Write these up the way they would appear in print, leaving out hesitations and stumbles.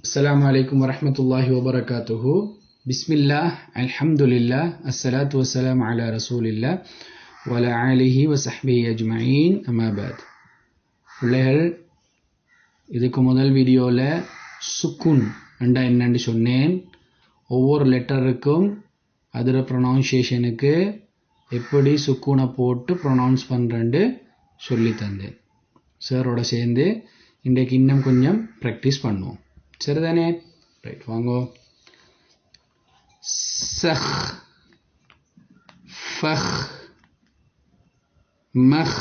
السلام عليكم ورحمة الله وبركاته. بسم الله الحمد لله الصلاة والسلام على رسول الله وعلى آله وصحبه أجمعين أما بعد. பிள்ளைகள் இதுக்கு முதல் வீடியோவில் சுக்குன் என்றா என்னன்னு சொன்னேன். ஒவ்வொரு லெட்டருக்கும் அதோட ப்ரொனவுன்சியேஷனுக்கு எப்படி சுக்குனை போட்டு ப்ரொனவுன்ஸ் பண்ணுறேன்னு சொல்லி தந்தேன். சாரோட சேர்ந்து இன்றைக்கு இன்னும் கொஞ்சம் ப்ராக்டிஸ் பண்ணுவோம். சரிதானே? ரைட், வாங்கோ. சஹ், ஃபஹ், மஹ்,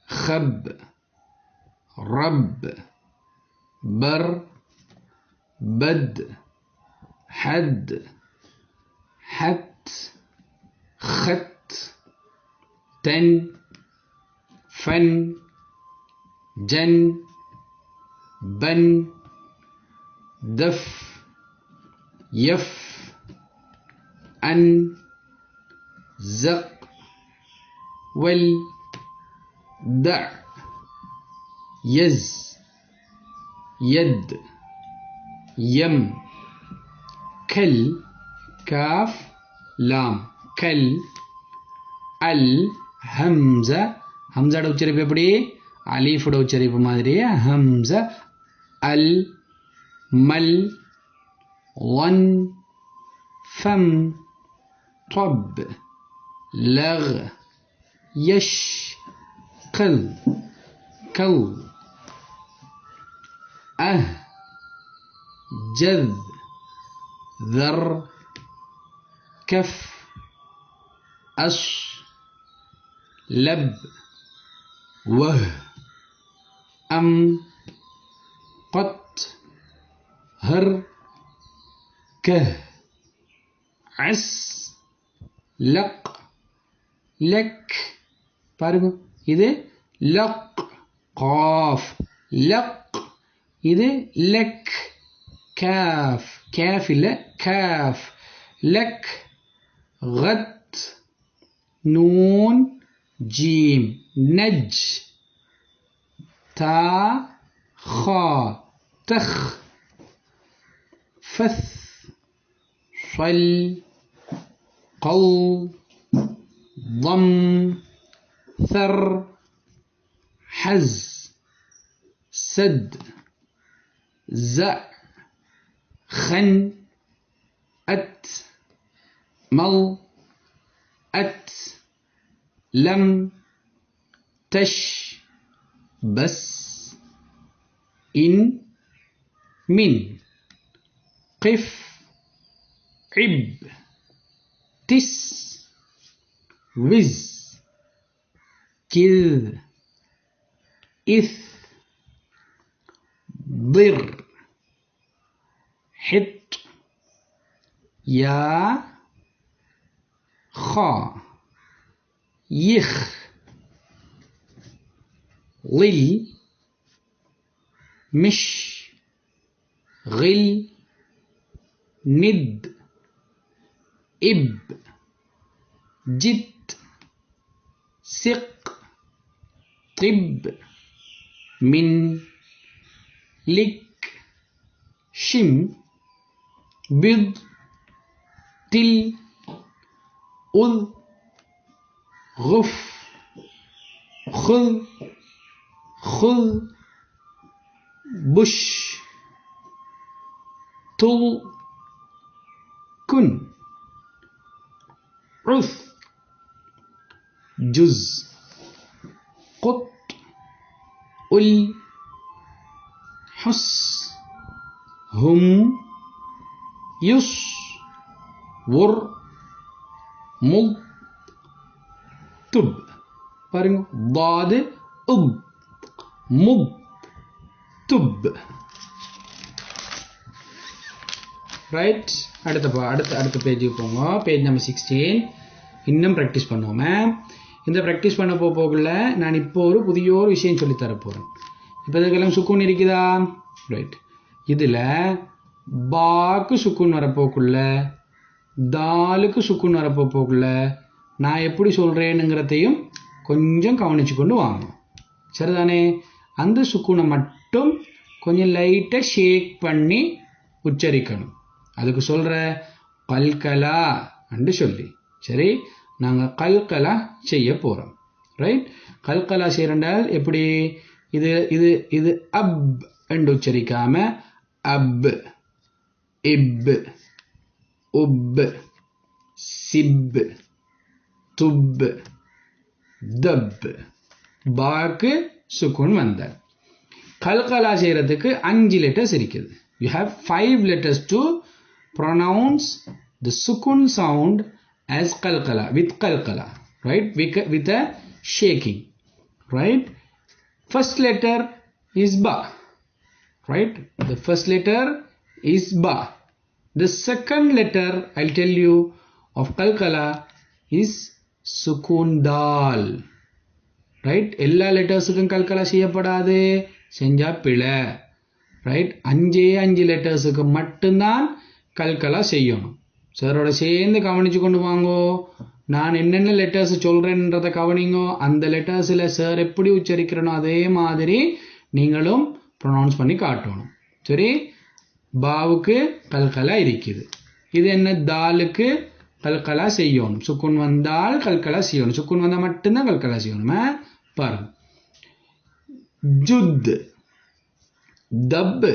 خب رب بر بد حد حت خت تن فن جن بن دف يف أن زق ول دع يز يد يم كل كاف لام كل ال همزة همزة உச்சரிப்பு எப்படி? அலீஃப் உச்சரிப்பு மாதிரி ஹம்ஸா அல் மல் வன் ஃபம் طب لغ يش قل كل جذ ذر كف أش لب وه أم قط هر كه عس لق لك பாருங்க, இது லக் காஃப் லக், இது லக் காஃப் காஃப் இல்ல காஃப் லக் கத் நூன் ஜீம் நஜ் தா خا تخ فث صل قل ضم ثر حز سد زع خن أت مل أت لم تش بس إن من قف عب تس وز كذ إث ضر حط يا خا يخ ظل مش غل ند إب جد سق طب من لك شم بض تل أذ غف خذ خذ بش طل كن عث جز قط أل حس هم يص ور مض تب பாருங்க, ضاد أب مض تب. ரைட், அடுத்த பேஜுக்கு போங்க. Page number 16. இன்னும் ப்ராக்டிஸ் பண்ணுவோமே. இந்த ப்ராக்டிஸ் பண்ண போகல நான் இப்போ ஒரு புதிய ஒரு விஷயம் சொல்லி தரப்போகிறேன். இப்போ இதுக்கெல்லாம் சுக்குன் இருக்குதா? ரைட், இதில் பாக்கு சுக்குன் வரப்போக்குள்ள தாலுக்கு சுக்குன் வரப்போக்குள்ள நான் எப்படி சொல்கிறேனுங்கிறதையும் கொஞ்சம் கவனிச்சு கொண்டு வாங்க. சரிதானே? அந்த சுக்குனை மட்டும் கொஞ்சம் லைட்டா ஷேக் பண்ணி உச்சரிக்கணும். அதுக்கு சொல்ற கல்கலா என்று சொல்லி. சரி, நாங்க கல்கலா செய்ய போறோம். ரைட், கல்கலா செய்யறால் எப்படி? இது இது இது அப் என்று உச்சரிக்காம அப், இப், உப், சிப், துப், தப். பாக்கு சுக்குன் வந்தால். கல்கலா செய்யறதுக்கு 5 லெட்டர்ஸ் இருக்குது. You have 5 letters to pronounce the sukun sound as qalqala, with qalqala, right? With a shaking, right? First letter is ba, right? The first letter is ba. The second letter, I'll tell you, of qalqala is sukun dal, right? எல்லா லெட்டர்ஸுக்கும் கல்கலா செய்யப்படாது, செஞ்சா பிழை. Right, 5 லெட்டர்ஸுக்கு மட்டும்தான் கல்கலா செய்யணும். சாரோட சேர்ந்து கவனிச்சு கொண்டு வாங்கோ. நான் என்னென்ன லெட்டர்ஸ் சொல்றேன்றதை கவனிங்கோ. அந்த லெட்டர்ஸ்ல சார் எப்படி உச்சரிக்கிறனோ அதே மாதிரி நீங்களும் ப்ரொனவுன்ஸ் பண்ணி காட்டணும். சரி, பாவுக்கு கல்கலா இருக்குது. இது என்ன? தாலுக்கு கல்கலா செய்யணும். சுக்குன் வந்தால் கல்கலா செய்யணும். சுக்குன் வந்தா மட்டும்தான் கல்கலா செய்யணும். பாருங்க, ஜுத், தப்,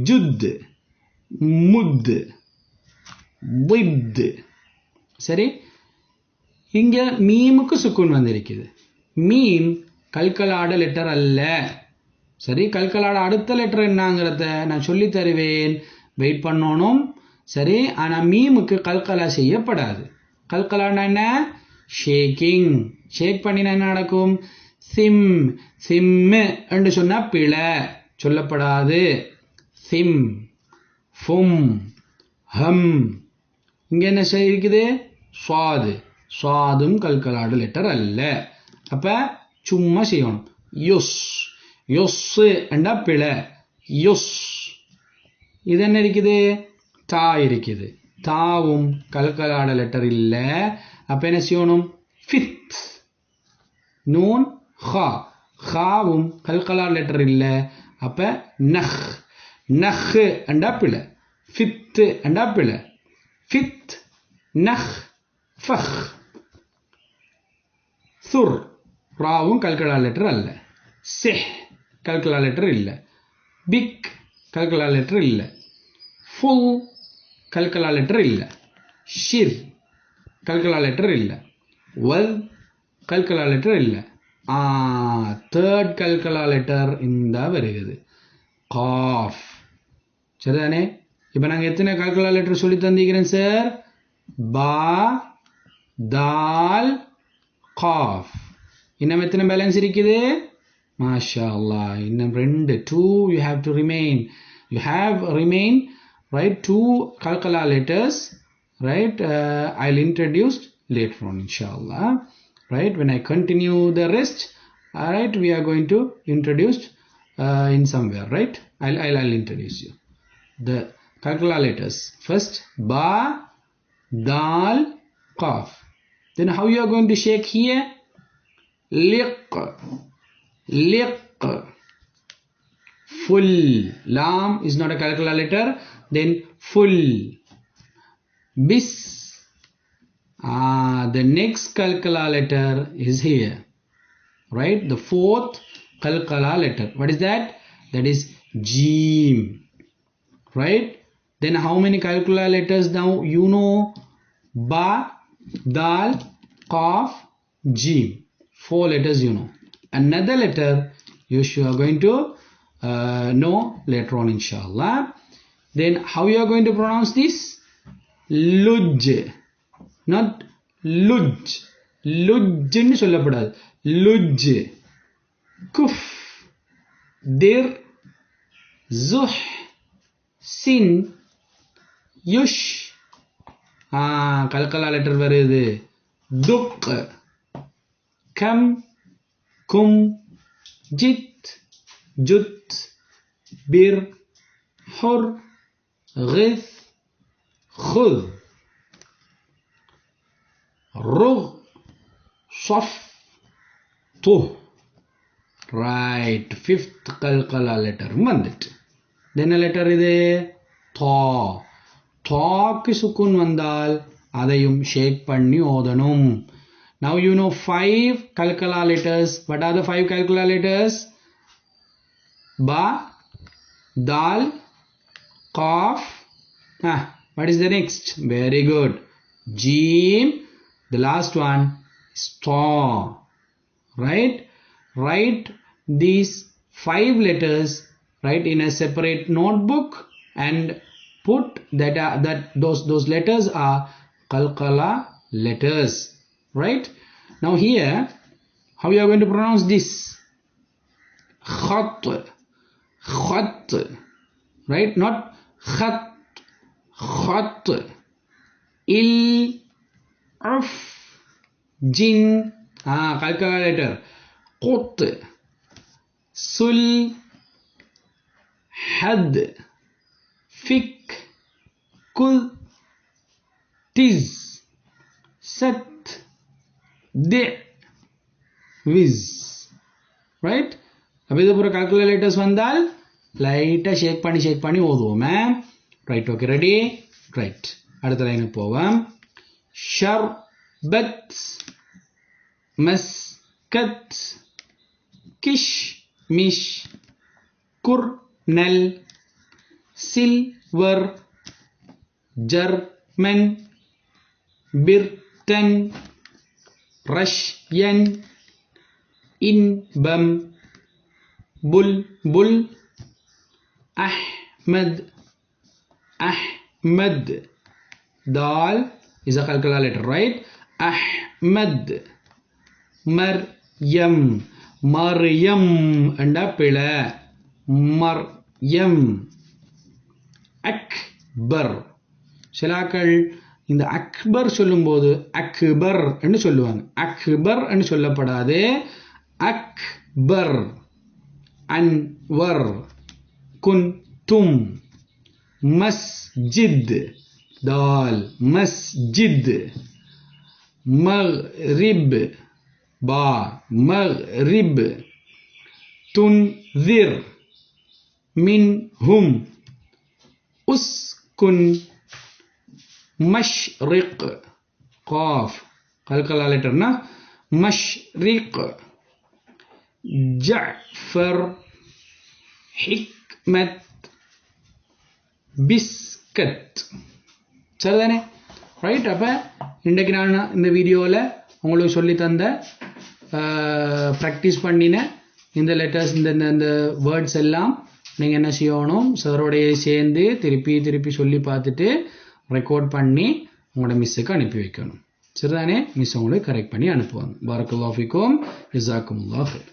ஜுத், முத், வித். சரி, இங்க மீமுக்கு சுக்குன் வந்திருக்குது. மீம் கல்கலாட லெட்டர் அல்ல. சரி, கல்கலாட அடுத்த லெட்டர் என்னங்கிறத நான் சொல்லி தருவேன், வெயிட் பண்ணணும். சரி, ஆனா மீமுக்கு கல்கலா செய்யப்படாது. கல்கலானா என்ன? ஷேக்கிங். ஷேக் பண்ணினா என்ன நடக்கும்? சிம், சிம் என்று சொன்னா பிழை, சொல்லப்படாது. சிம், ஃபும், ஹம். இங்க என்ன இருக்குது? சுவாது. சுவாதும் கல்கலாடு லெட்டர் அல்ல. அப்ப சும்மா செய்யணும். யுஸ், யுஸ் என்றா பிழை, யுஸ். இது என்ன இருக்குது? தா இருக்குது. தாவும் கல்கலாட லெட்டர் இல்ல. அப்ப என்ன செய்யணும்? ஃபித். நூன் ஹா, ஹாவும் கல்கலாட லெட்டர் இல்ல. அப்ப நஹ், நஹ் என்றா பிழை, ஃபித் என்றா பிழை. ஃபித், நஹ், ஃபஹ். சுர், ராவும் கல்கலா லெட்டர் அல்ல. செஹ் கல்கலா லெட்டர் இல்ல. பிக் கல்கலா லெட்டர் இல்ல. ஃபுல் கல்கலா லெட்டர் இல்ல. ஷிர் கல்கலா லெட்டர் இல்ல. வல் கல்கலா லெட்டர் இல்ல. தேர்ட் கல்கலா லெட்டர் இந்த வருகிறது, காஃப். சரிதானே? இப்ப நாங்க எத்தனை கல்கலா லெட்டர் சொல்லி தந்திக்கிறேன் சார்? பா, தால், காஃப். இன்னும் எத்தனை பேலன்ஸ் இருக்குது? மாஷா அல்லாஹ், இன்னும் 2 you have to remain. You have remain, right? 2 kalkala letters, right? I'll introduce later on, inshallah. Right? When I continue the rest, all right, we are going to introduce in somewhere, right? I'll introduce you the kalkala letters. First, ba, dal, qaf. Then how you are going to shake here? Liq, liq. Full. Lam is not a kalkala letter. Then full. Bis. The next kalkala letter is here. Right? The 4th kalkala letter. What is that? That is Jeem. Right? Then how many kalkala letters now you know? Ba, Dal, Qaf, Jeem. 4 letters you know. Another letter you are going to know later on, inshallah. Then how you are going to pronounce this? Luj, not luj. Luj nu sollappadadu. Luj. Kuf, dir, zuh, sin, yush. Kalkala letter varudhu. Duq, kam, kum, jit, jut, bir, hur, غث, خذ, رغ, صف, طه. Right. Fifth qalqala letter vandittu. Then a letter ide tha. Tha ku sukun vandal adayum shake panni odanum. Now you know 5 qalqala letters. What are the 5 qalqala letters? Ba, dal, qaf. What is the next? Very good. Jim. The last one is ta. Right? Write these 5 letters, right, in a separate notebook and put that those letters are qalqala letters. Right? Now here, how you are going to pronounce this? Khat. Khat. Right? Not khat. Khat. Il. Af. Jin. Qalqala letter. Qut. Sul. Had. Fik. Kul. Tiz. Sat. De. Viz. Right? அப்போ இது பூரா calculator letters வந்தால் லைட்டாக shake பண்ணி ஓதுவோமே. Right, okay, ready? Right, அடுத்த லைனுக்கு போவோம். ஷர்பத், மஸ்கத், கிஷ்மிஷ், குர்னல், சில்வர், ஜர்மன், பிர்டன், ரஷ்யன், இன்பம், புல்புல், Ahmad. Ahmad. Dal is a qalqala letter, right? Ahmad. Maryam. Maryam and a pila. Maryam. Akbar. சிலாக்கள் இந்த அக்பர் சொல்லும்போது அக்பர் என்று சொல்லுவாங்க. அக்பர் என்று சொல்லப்படாது. Akbar. Anwar. குன்தும். مسجد. دال. مسجد. مغرب. با. مغرب. تنذر. منهم. اسكن. مشرق. قاف قلقلة letter na. مشرق. جعفر. حكمة. Biscuit. சரிதானே? ரைட். அப்போ இன்றைக்கு நான் இந்த வீடியோவில் உங்களுக்கு சொல்லி தந்த ப்ராக்டிஸ் பண்ணின இந்த லெட்டர்ஸ் இந்த வேர்ட்ஸ் எல்லாம் நீங்கள் என்ன செய்யணும், சாரோடைய சேர்ந்து திருப்பி சொல்லி பார்த்துட்டு ரெக்கார்ட் பண்ணி உங்களோட மிஸ்ஸுக்கு அனுப்பி வைக்கணும். சரிதானே? மிஸ் உங்களுக்கு கரெக்ட் பண்ணி அனுப்புவாங்க. பாரக்கல்லாஹு ஃபீக்கும். ஜஸாக்குமுல்லாஹ் ஹைர்.